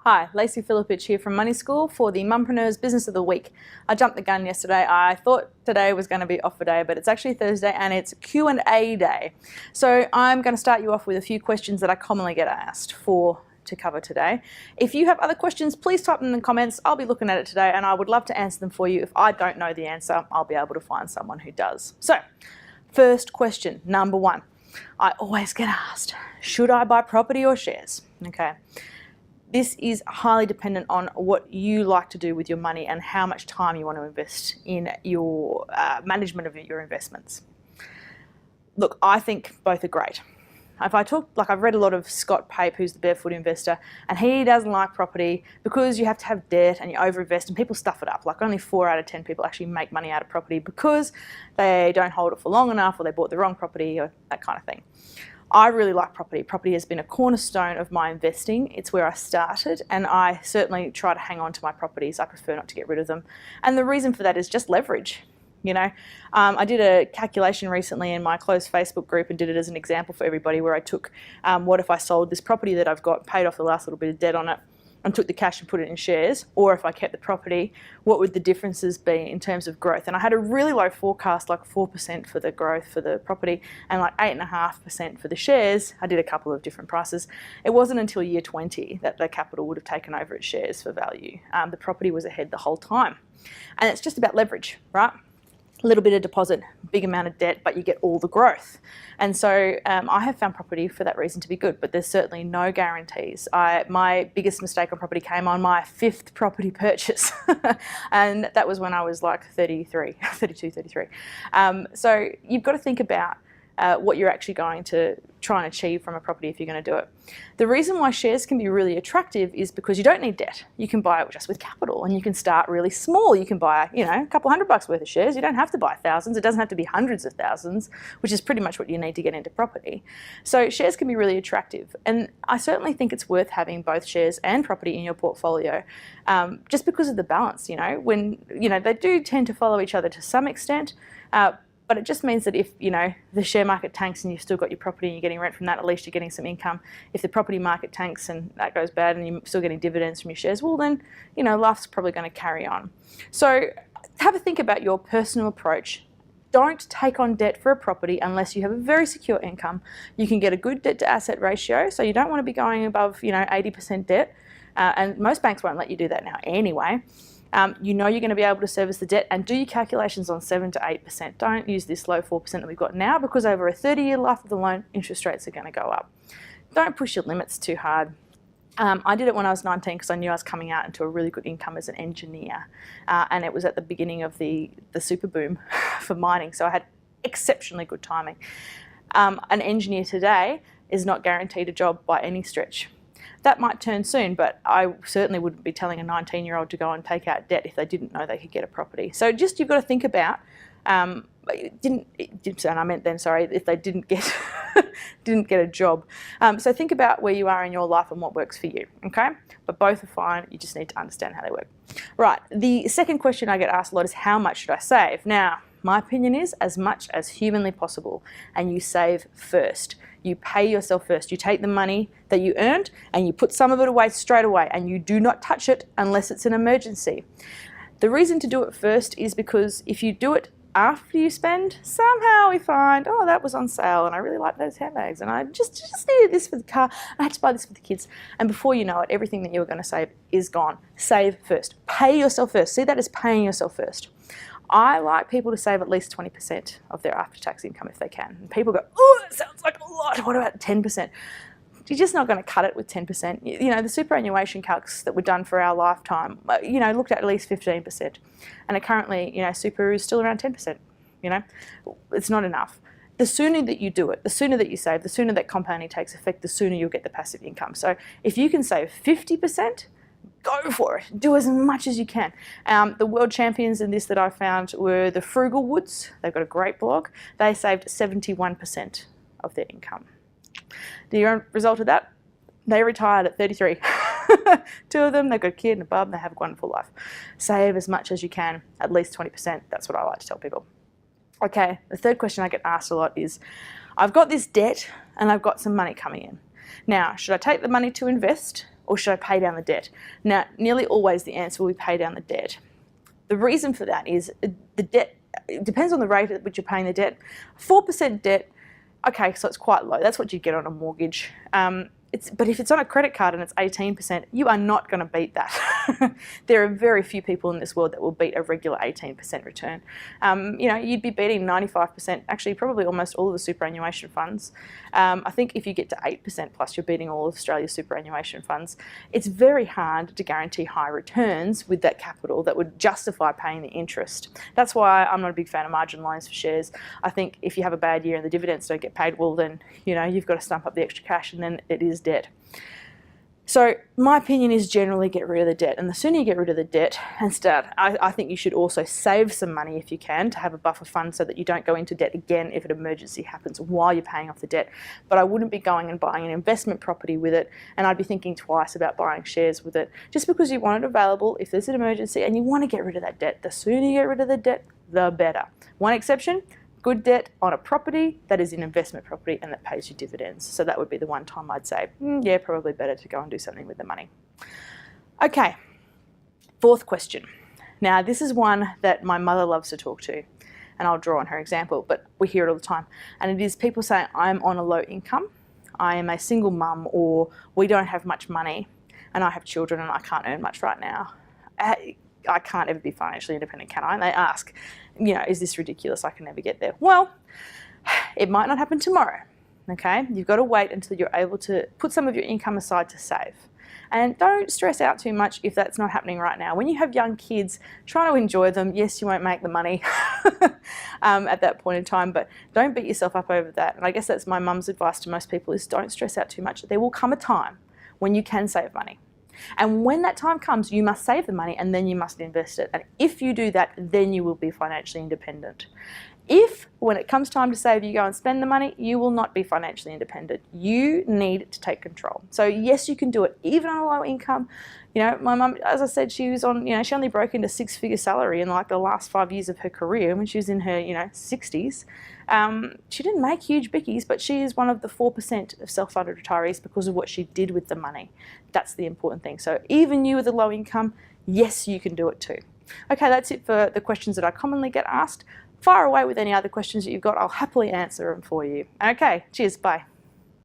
Hi, Lacey Filipich here from Money School for the Mumpreneurs Business of the Week. I jumped the gun yesterday. I thought today was going to be off a day, but it's actually Thursday and it's Q&A day. So I'm going to start you off with a few questions that I commonly get asked to cover today. If you have other questions, please type them in the comments. I'll be looking at it today and I would love to answer them for you. If I don't know the answer, I'll be able to find someone who does. So, first question, number one. I always get asked, should I buy property or shares? Okay. This is highly dependent on what you like to do with your money and how much time you want to invest in your management of your investments. Look, I think both are great. I've read a lot of Scott Pape, who's the barefoot investor, and he doesn't like property because you have to have debt and you overinvest and people stuff it up. Like only 4 out of 10 people actually make money out of property because they don't hold it for long enough or they bought the wrong property or that kind of thing. I really like property. Property has been a cornerstone of my investing. It's where I started and I certainly try to hang on to my properties. I prefer not to get rid of them. And the reason for that is just leverage. You know, I did a calculation recently in my closed Facebook group and did it as an example for everybody where I took what if I sold this property that I've got, paid off the last little bit of debt on it, and took the cash and put it in shares, or if I kept the property, what would the differences be in terms of growth? And I had a really low forecast, like 4% for the growth for the property and like 8.5% for the shares. I did a couple of different prices. It wasn't until year 20 that the capital would have taken over its shares for value. The property was ahead the whole time. And it's just about leverage, right? A little bit of deposit, big amount of debt, but you get all the growth. And so I have found property for that reason to be good, but there's certainly no guarantees. My biggest mistake on property came on my 5th property purchase. And that was when I was like 32, 33. So you've got to think about what you're actually going to try and achieve from a property if you're going to do it. The reason why shares can be really attractive is because you don't need debt. You can buy it just with capital and you can start really small. You can buy, a couple $100 worth of shares. You don't have to buy thousands. It doesn't have to be hundreds of thousands, which is pretty much what you need to get into property. So shares can be really attractive. And I certainly think it's worth having both shares and property in your portfolio just because of the balance, when, they do tend to follow each other to some extent. But it just means that if, the share market tanks and you've still got your property and you're getting rent from that, at least you're getting some income. If the property market tanks and that goes bad and you're still getting dividends from your shares, well then, life's probably going to carry on. So have a think about your personal approach. Don't take on debt for a property unless you have a very secure income. You can get a good debt to asset ratio, so you don't want to be going above, 80% debt. And most banks won't let you do that now anyway. You're going to be able to service the debt and do your calculations on 7 to 8%. Don't use this low 4% that we've got now because over a 30-year life of the loan, interest rates are going to go up. Don't push your limits too hard. I did it when I was 19 because I knew I was coming out into a really good income as an engineer. And it was at the beginning of the super boom for mining, so I had exceptionally good timing. An engineer today is not guaranteed a job by any stretch. That might turn soon, but I certainly wouldn't be telling a 19-year-old to go and take out debt if they didn't know they could get a property. So just you've got to think about, if they didn't get a job. So think about where you are in your life and what works for you, okay? But both are fine, you just need to understand how they work. Right, the second question I get asked a lot is how much should I save? Now, my opinion is as much as humanly possible, and you save first. You pay yourself first. You take the money that you earned and you put some of it away straight away and you do not touch it unless it's an emergency. The reason to do it first is because if you do it after you spend, somehow we find, oh, that was on sale and I really like those handbags and I just needed this for the car. I had to buy this for the kids. And before you know it, everything that you were going to save is gone. Save first. Pay yourself first. See that as paying yourself first. I like people to save at least 20% of their after-tax income if they can. And people go, oh, that sounds like a lot. What about 10%? You're just not going to cut it with 10%. The superannuation calcs that were done for our lifetime, looked at least 15%. And currently, super is still around 10%. It's not enough. The sooner that you do it, the sooner that you save, the sooner that compounding takes effect, the sooner you'll get the passive income. So if you can save 50%, go for it. Do as much as you can. The world champions in this that I found were the Frugal Woods. They've got a great blog. They saved 71% of their income. The result of that, they retired at 33. 2 of them, they've got a kid and a bub, and they have a wonderful life. Save as much as you can, at least 20%. That's what I like to tell people. Okay, the third question I get asked a lot is, I've got this debt and I've got some money coming in. Now, should I take the money to invest or should I pay down the debt? Now, nearly always the answer will be pay down the debt. The reason for that is the debt, it depends on the rate at which you're paying the debt. 4% debt, okay, so it's quite low. That's what you get on a mortgage. But if it's on a credit card and it's 18%, you are not going to beat that. There are very few people in this world that will beat a regular 18% return. You'd be beating 95%, actually probably almost all of the superannuation funds. I think if you get to 8% plus, you're beating all of Australia's superannuation funds. It's very hard to guarantee high returns with that capital that would justify paying the interest. That's why I'm not a big fan of margin loans for shares. I think if you have a bad year and the dividends don't get paid, well then, you've got to stump up the extra cash and then it is debt. So my opinion is generally get rid of the debt, and the sooner you get rid of the debt and start, I think you should also save some money if you can to have a buffer fund so that you don't go into debt again if an emergency happens while you're paying off the debt. But I wouldn't be going and buying an investment property with it, and I'd be thinking twice about buying shares with it just because you want it available if there's an emergency and you want to get rid of that debt. The sooner you get rid of the debt, the better. One exception, good debt on a property that is an investment property and that pays you dividends. So that would be the one time I'd say, yeah, probably better to go and do something with the money. Okay, fourth question. Now, this is one that my mother loves to talk to, and I'll draw on her example, but we hear it all the time. And it is people saying, I'm on a low income, I am a single mum, or we don't have much money, and I have children and I can't earn much right now. I can't ever be financially independent, can I? And they ask, is this ridiculous? I can never get there. Well, it might not happen tomorrow, okay? You've got to wait until you're able to put some of your income aside to save. And don't stress out too much if that's not happening right now. When you have young kids, try to enjoy them. Yes, you won't make the money at that point in time, but don't beat yourself up over that. And I guess that's my mum's advice to most people is don't stress out too much. There will come a time when you can save money. And when that time comes, you must save the money and then you must invest it. And if you do that, then you will be financially independent. If, when it comes time to save, you go and spend the money, you will not be financially independent. You need to take control. So yes, you can do it even on a low income. My mum, as I said, she was on, she only broke into 6-figure salary in like the last 5 years of her career when she was in her, 60s. She didn't make huge bickies, but she is one of the 4% of self-funded retirees because of what she did with the money. That's the important thing. So even you with a low income, yes, you can do it too. Okay, that's it for the questions that I commonly get asked. Fire away with any other questions that you've got. I'll happily answer them for you. Okay, cheers, bye.